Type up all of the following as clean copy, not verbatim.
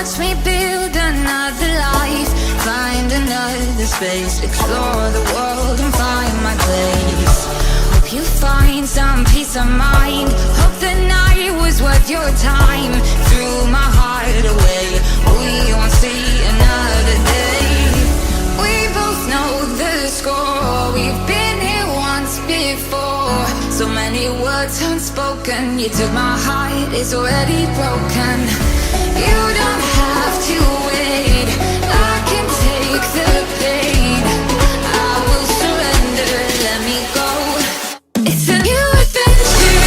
watch me build another life, find another space, explore the world and find my place. Hope you find some peace of mind, hope the night was worth your time. Threw my heart away, we won't see another day. We both know the score, we've been here once before. So many words unspoken, you took my heart, it's already broken. You don't have to wait, I can take the pain. I will surrender, let me go. It's a new adventure.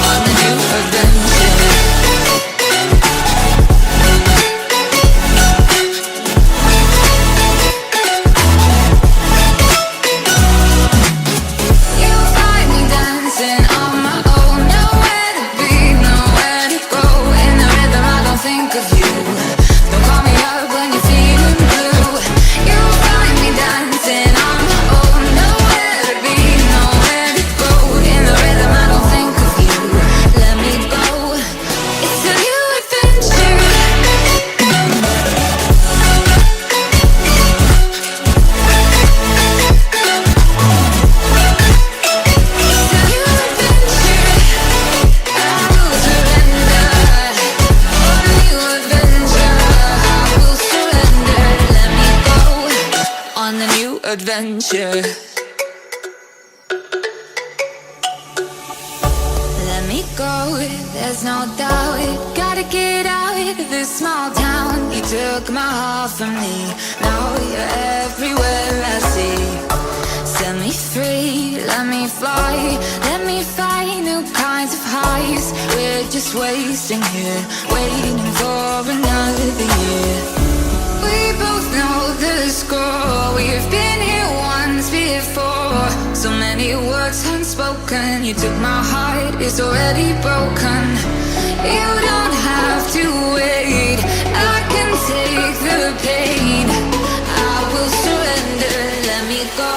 On the new adventure. You find me dancing on my own, nowhere to be, nowhere to go. In the rhythm I don't think of you, don't call me up when you're feeling blue. You find me dancing on my own, nowhere to be, nowhere to go. In the rhythm I don't think of you, let me go. It's a new adventure. On the new adventure. Let me go, there's no doubt. Gotta get out of this small town. You took my heart from me, now you're everywhere I see. Set me free, let me fly, let me find new kinds of highs. We're just wasting here, waiting for another year. We both know the score, we've been here once before. So many words unspoken, you took my heart, it's already broken. You don't have to wait, I can take the pain. I will surrender, let me go.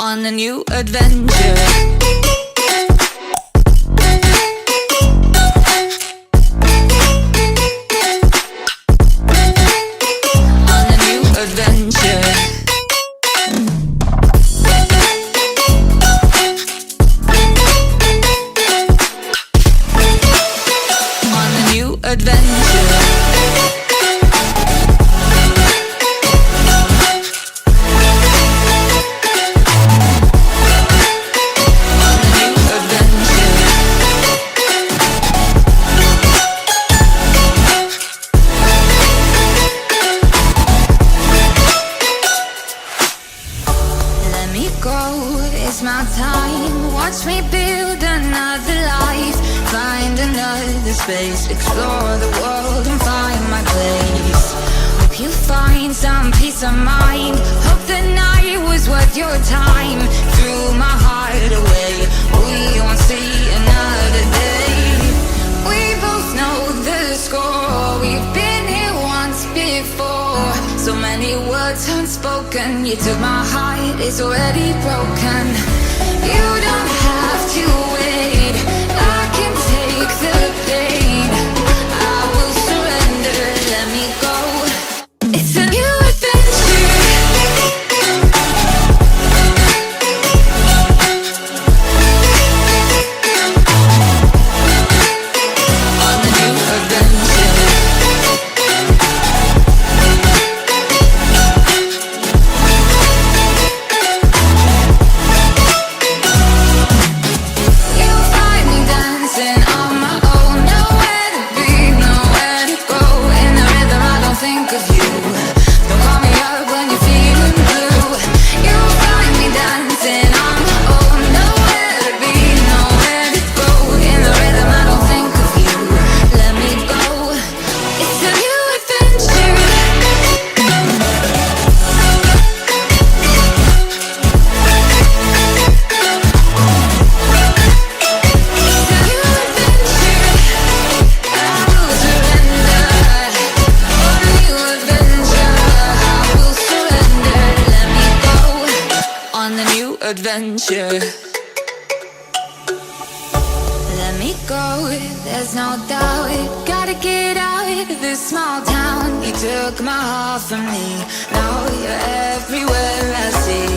On a new adventure. Space, explore the world and find my place. Hope you find some peace of mind, hope the night was worth your time. Threw my heart away, we won't see another day. We both know the score, we've been here once before. So many words unspoken, you took my heart, it's already broken. You don't have to wait, I can take the pain. I will surrender, let me go. It's a new adventure. On the new adventure. adventure. Let me go, there's no doubt. Gotta get out of this small town. You took my heart from me, now you're everywhere I see.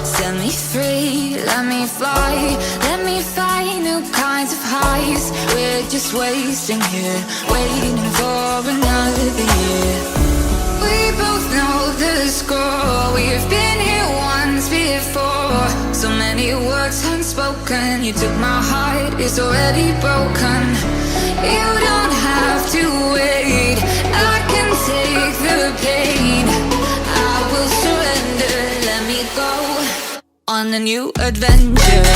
Set me free, let me fly. Let me find new kinds of highs. We're just wasting here, waiting for another year. We both know the score. We've been here once before. So many words unspoken. You took my heart, it's already broken. You don't have to wait, I can take the pain. I will surrender, let me go on a new adventure.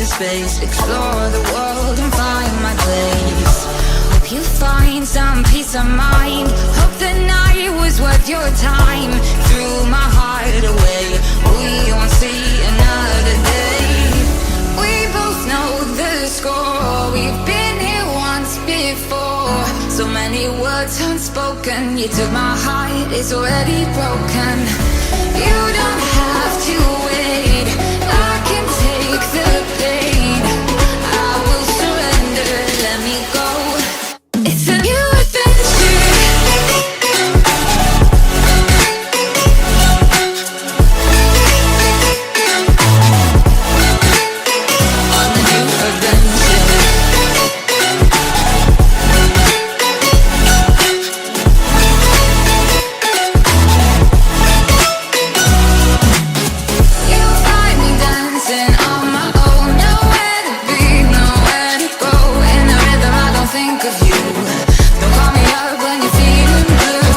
Space, explore the world and find my place. Hope you find some peace of mind. Hope the night was worth your time. Threw my heart away, we won't see another day. We both know the score. We've been here once before. So many words unspoken. You took my heart, it's already broken. You don't have to wait, I can take the pain. I will surrender, let me go. It's a new adventure. On a new adventure. You'll find me dancing on my own. Nowhere to be, nowhere to go. In the rhythm I don't think of you. Don't call me up when you're feeling blue.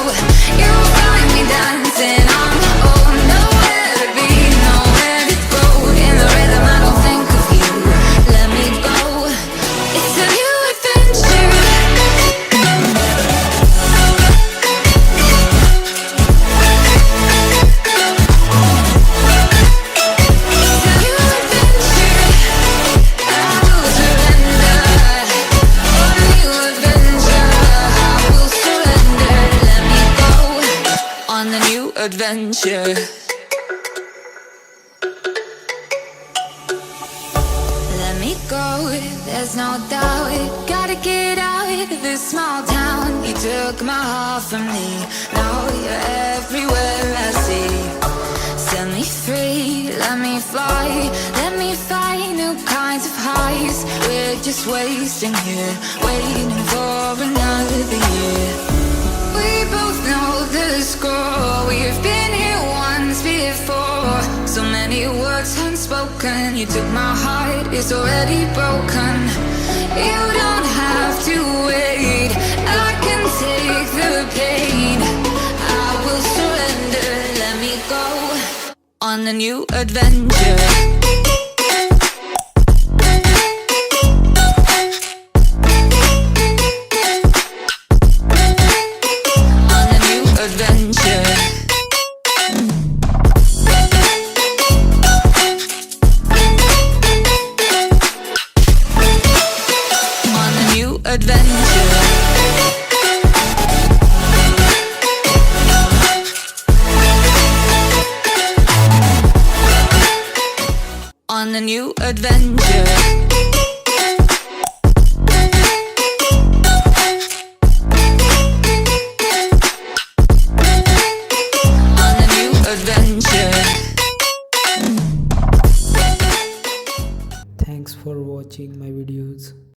You'll find me dancing on my own. Nowhere to be, nowhere to go. In the rhythm I don't think of you. Let me go. It's a new adventure. On a new adventure. Let me go, there's no doubt. Gotta get out of this small town. You took my heart from me, now you're everywhere I see. Set me free, let me fly. Let me find new kinds of highs. We're just wasting here, waiting for another year. We both know the score. We've been here once before. So many words unspoken. You took my heart, it's already broken. You don't have to wait, I can take the pain. I will surrender, let me go on a new adventure. On a new adventure.